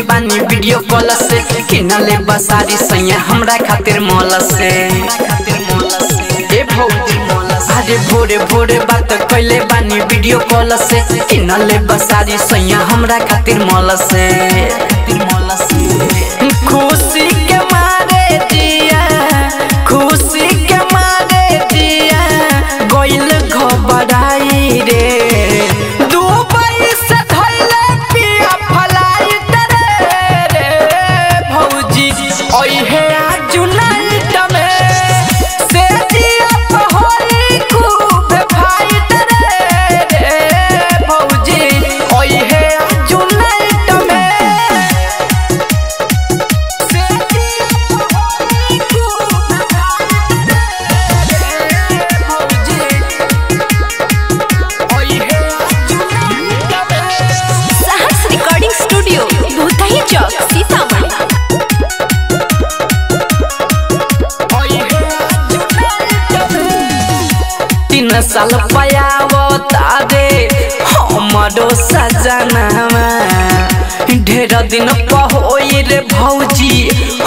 बानी video call से किनले बसारी सैया हमरा खातिर मॉल से ए भौजी अरे भोरे भोरे बात कैले बानी वीडियो कॉल से किनले बसारी सैया हमरा खातिर मॉल से खुशी के मारे दिया खुशी के मारे दिया गोइल घबराई रे दुबई से धइले पिया फ्लाइट रे भौजी ओहे आज नाइट में से दिया होई खूब फाइट रे भौजी ओहे आज नाइट में साल पयावता दे हमरो सजनावा ढेर दिन पहोई रे भौजी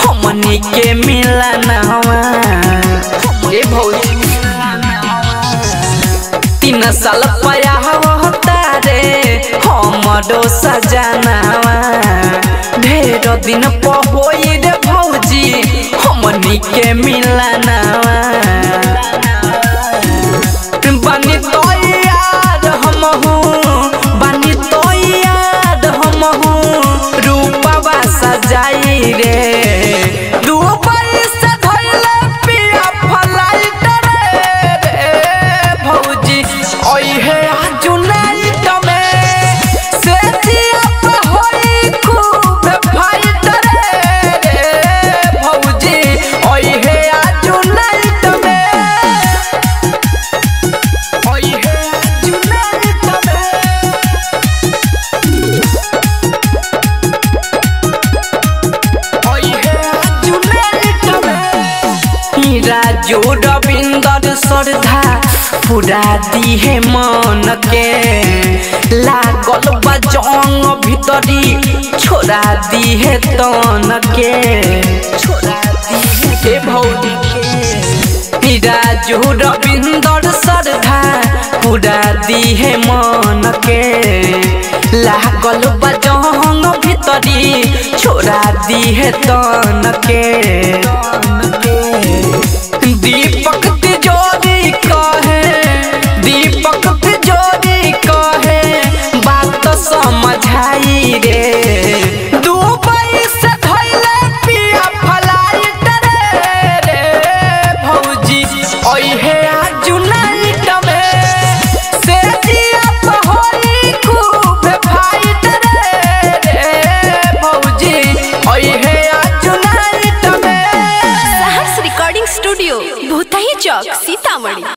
हमनी के मिलनवा ए भौजी 3 साल पयावता रे हमरो सजनावा ढेर दिन पहोई रे भौजी हमनी के मिलनवा बानी तो याद बानी तो याद रूपवा सजाई रे दुबई से धइले पिया फ्लाइट रे भौजी ओहे आज नाइट में से जिया होई खूब फाइट रे भौजी ओहे आज नाइट में राजू रविंदर श्रद्धा पूरा दी है मन के लागल बजंग भीतरी छोड़ा दी है तन के छोड़ा दी है भौजी के राजू रविंदर श्रद्धा पूरा दी है मन के लागल बजंग भीतरी छोड़ा दी है तन के